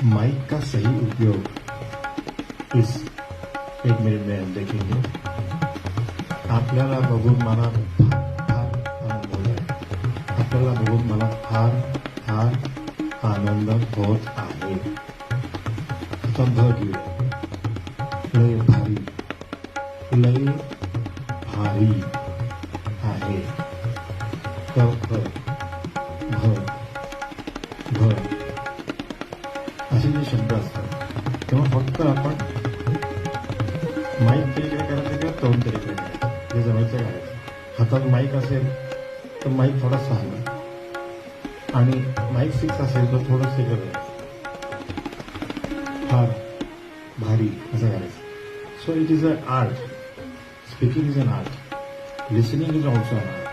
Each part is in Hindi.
माइक का सही उपयोग इस 1 मिनिट में हम देखेंगे. आपल्याला बघून मला फार आनंद होत आहे. आपल्याला बघून मला फार आनंद होत आहे. आता भ घेऊया. लय भारी आहे. क ख भ भ असे जे शब्द असतात तेव्हा फक्त आपण माईक तरी काय करायचं किंवा तोंड तरी काय करायचं जे जमायचं करायचं. हातात माईक असेल तर माईक थोडासा हलवा आणि माईक फिक्स असेल तर थोडंसं करायचं. फार भारी असं करायचं. So it is a art. Speaking is an art. Listening is also an art.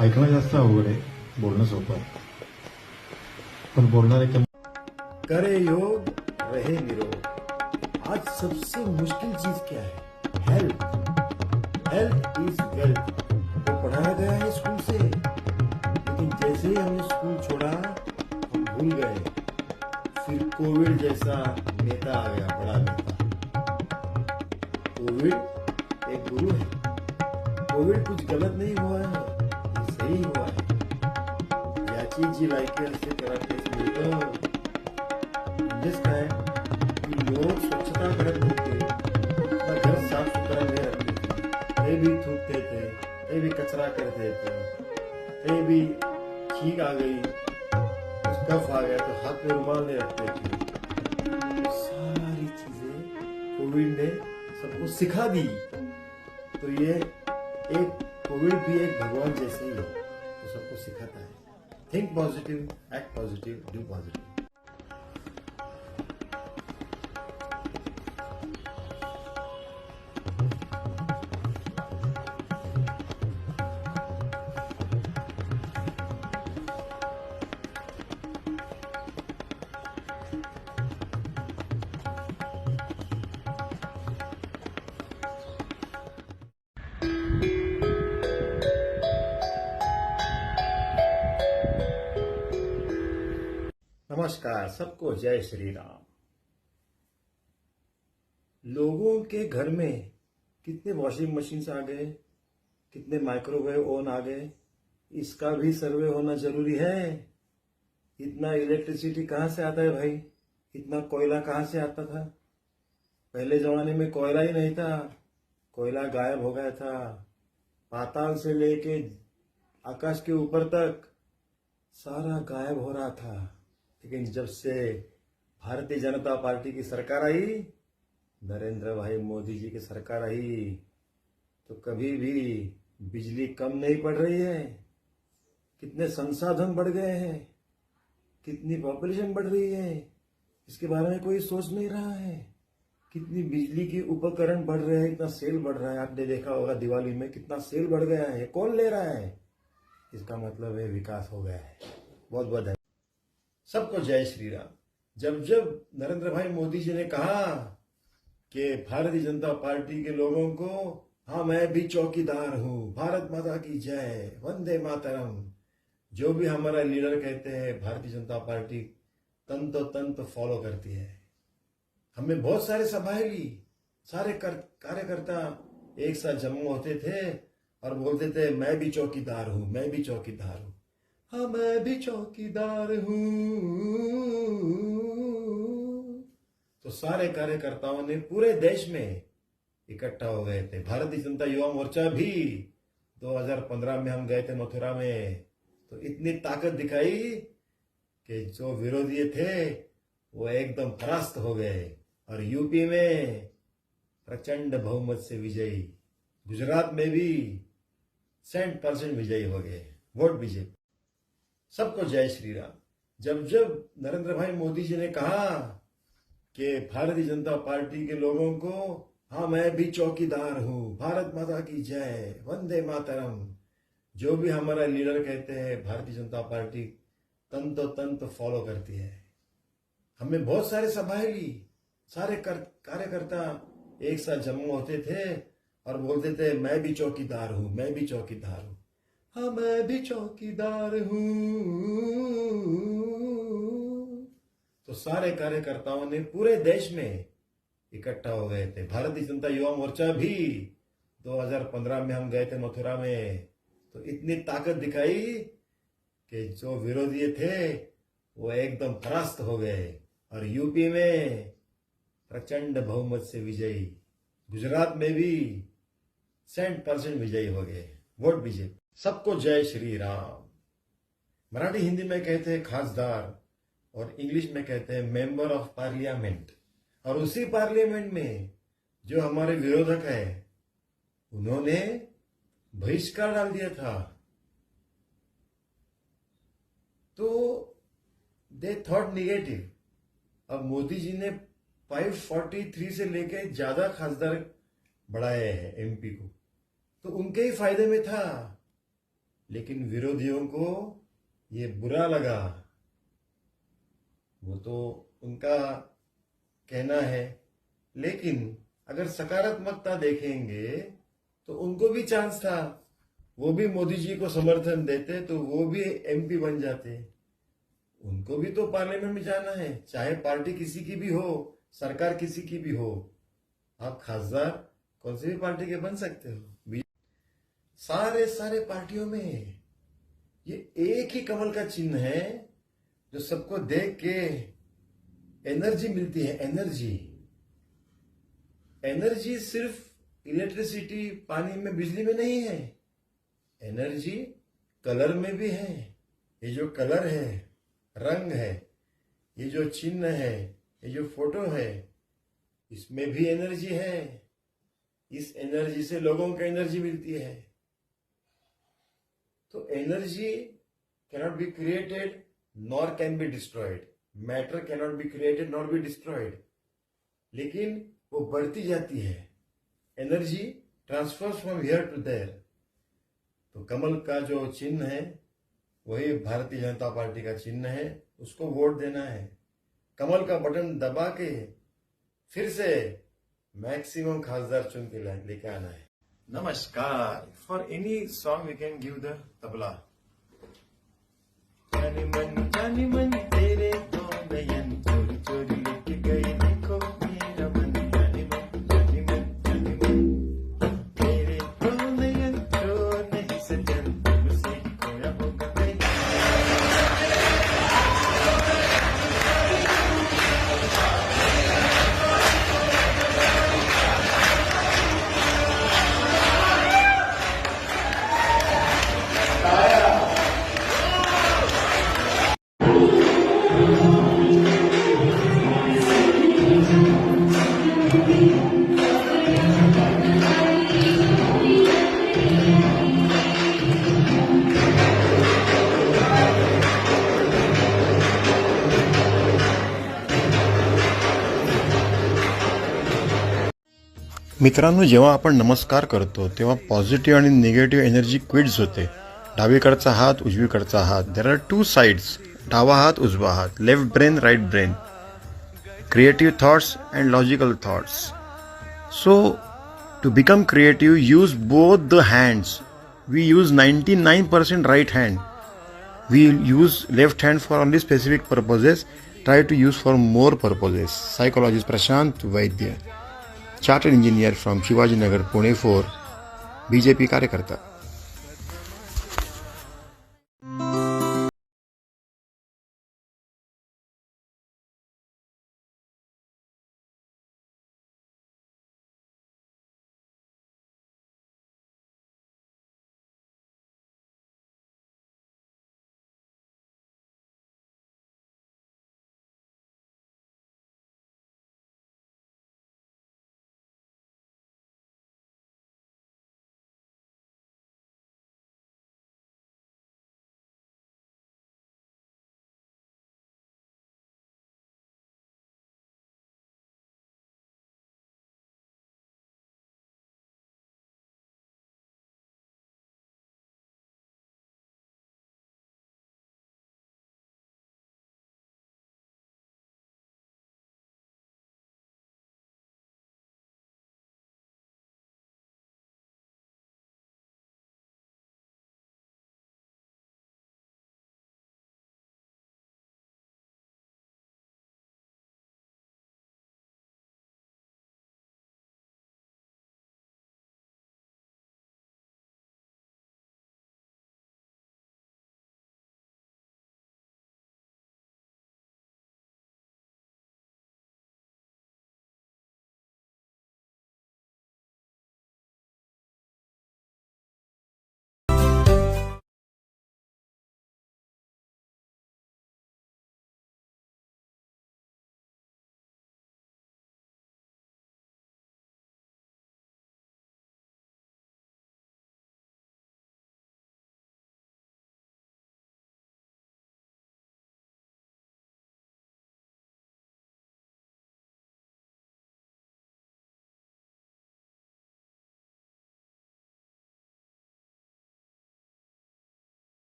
ऐकणं जास्त अवघड आहे, बोलणं सोपं आहे. पण बोलणारे करे योग रहे निरोग. आज सबसे मुश्किल चीज क्या है? हेल्थ. Health is wealth. तो पढ़ाया गया है स्कूल से, लेकिन जैसे ही हमने स्कूल छोड़ा हम भूल गए. फिर कोविड जैसा नेता आ गया, बड़ा नेता. कोविड एक गुरु है. कोविड कुछ गलत नहीं हुआ है, ये सही हुआ है. याची जी लायकी असते त्याला तेच मिळतं. म्हणजेच काय की लोग स्वच्छता करत नव्हते, घर साफ सुथरा नहीं रखते थे. कहीं भी थूकते थे, कहीं भी कचरा करते थे, कहीं भी छींक आ गई, कुछ कफ आ गया तो हाथ में रुमाल नहीं रखते थे. सारी चीजें कोविड ने सबको सिखा दी. तो ये एक कोविड भी एक भगवान जैसे ही है, तो सबको सिखाता है. Think positive, act positive, do positive. नमस्कार सबको, जय श्री राम. लोगों के घर में कितने वॉशिंग मशीन्स आ गए, कितने माइक्रोवेव ओवन आ गए, इसका भी सर्वे होना जरूरी है. इतना इलेक्ट्रिसिटी कहाँ से आता है भाई? इतना कोयला कहाँ से आता था? पहले जमाने में कोयला ही नहीं था. कोयला गायब हो गया था. पाताल से लेके आकाश के ऊपर तक सारा गायब हो रहा था. लेकिन जब से भारतीय जनता पार्टी की सरकार आई, नरेंद्र भाई मोदी जी की सरकार आई, तो कभी भी बिजली कम नहीं पड़ रही है. कितने संसाधन बढ़ गए हैं, कितनी पॉपुलेशन बढ़ रही है, इसके बारे में कोई सोच नहीं रहा है. कितनी बिजली के उपकरण बढ़ रहे हैं, इतना सेल बढ़ रहा है. आपने देखा होगा दिवाली में कितना सेल बढ़ गया है. कौन ले रहा है? इसका मतलब है विकास हो गया है. बहुत बहुत धन्यवाद. सबको जय श्री राम. जब जब नरेंद्र भाई मोदी जी ने कहा कि भारतीय जनता पार्टी के लोगों को, हाँ मैं भी चौकीदार हूं, भारत माता की जय, वंदे मातरम, जो भी हमारा लीडर कहते हैं भारतीय जनता पार्टी तंतो तंत फॉलो करती है. हमने बहुत सारे सभाएं ली. सारे कार्यकर्ता एक साथ जमा होते थे और बोलते थे मैं भी चौकीदार हूं, मैं भी चौकीदार हूं. हाँ मैं भी चौकीदार हूं. तो सारे कार्यकर्ताओं ने पूरे देश में इकट्ठा हो गए थे. भारतीय जनता युवा मोर्चा भी 2015 में हम गए थे मथुरा में, तो इतनी ताकत दिखाई कि जो विरोधी थे वो एकदम परास्त हो गए. और यूपी में प्रचंड बहुमत से विजयी, गुजरात में भी 100% विजयी हो गए. Vote BJP. सबको जय श्री राम. जब जब नरेंद्र भाई मोदी जी ने कहा कि भारतीय जनता पार्टी के लोगों को, हाँ मैं भी चौकीदार हूं, भारत माता की जय, वंदे मातरम, जो भी हमारा लीडर कहते हैं भारतीय जनता पार्टी तंतो तंत फॉलो करती है. हमने बहुत सारे सभाएं ली. सारे कार्यकर्ता एक साथ जमा होते थे और बोलते थे मैं भी चौकीदार हूं, मैं भी चौकीदार हूं. हाँ मैं भी चौकीदार हूं. तो सारे कार्यकर्ताओं ने पूरे देश में इकट्ठा हो गए थे। भारतीय जनता युवा मोर्चा भी 2015 में हम गए थे मथुरा में, तो इतनी ताकत दिखाई कि जो विरोधी थे वो एकदम परास्त हो गए और यूपी में प्रचंड बहुमत से विजयी, गुजरात में भी 100% विजयी हो गए, वोट बीजेपी। सबको जय श्री राम। मराठी हिंदी में कहते हैं खासदार और इंग्लिश में कहते हैं मेंबर ऑफ पार्लियामेंट। और उसी पार्लियामेंट में जो हमारे विरोधक है उन्होंने बहिष्कार डाल दिया था। तो दे थॉट निगेटिव। अब मोदी जी ने 543 से लेके ज्यादा खासदार बढ़ाए हैं एमपी को, तो उनके ही फायदे में था। लेकिन विरोधियों को ये बुरा लगा, वो तो उनका कहना है। लेकिन अगर सकारात्मकता देखेंगे तो उनको भी चांस था, वो भी मोदी जी को समर्थन देते तो वो भी एमपी बन जाते। उनको भी तो पार्लियामेंट में जाना है, चाहे पार्टी किसी की भी हो, सरकार किसी की भी हो। आप खासदार कौन सी भी पार्टी के बन सकते हो। सारे पार्टियों में ये एक ही कमल का चिन्ह है जो सबको देख के एनर्जी मिलती है। एनर्जी सिर्फ इलेक्ट्रिसिटी, पानी में, बिजली में नहीं है। एनर्जी कलर में भी है। ये जो कलर है, रंग है, ये जो चिन्ह है, ये जो फोटो है, इसमें भी एनर्जी है। इस एनर्जी से लोगों को एनर्जी मिलती है। तो energy cannot be created nor can be destroyed. Matter cannot be created nor be destroyed, लेकिन वो बढ़ती जाती है। Energy transfers from here to there. तो कमल का जो चिन्ह है वही भारतीय जनता पार्टी का चिन्ह है, उसको वोट देना है। कमल का बटन दबा के फिर से मैक्सिमम खासदार चुन के लेके आना है। नमस्कार। For any song we can give the tabla. जानी मन तेरे दो नयन चोरी चोरी लेके गई, देखो मेरा मन। जानी मन तेरे दो नयन चोर नहीं सजन, तुमसे खोया होगा मैं। मित्रांनो, जेव्हा आपण नमस्कार करतो तेव्हा पॉझिटिव्ह आणि निगेटिव्ह एनर्जी क्विड्स होते. डावीकडचा हात, उजवीकडचा हात. There are two sides. डावा हात, उजवा हात. Left brain, right brain. Creative thoughts and logical thoughts. So to become creative, use both the hands. We use 99% right hand. We use left hand for only specific purposes. Try to use for more purposes. Psychologist Prashant Vaidya, Chartered Engineer from Shivajinagar, Pune 4, BJP कार्यकर्ता.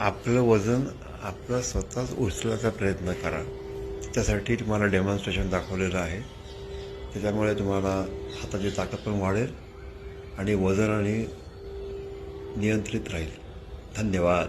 आपलं वजन आपलं स्वतःच उचलायचा प्रयत्न करा. त्यासाठी तुम्हाला डेमॉन्स्ट्रेशन दाखवलेलं आहे. त्याच्यामुळे तुम्हाला हाताची ताकद पण वाढेल आणि वजन आणि नियंत्रित राहील. धन्यवाद.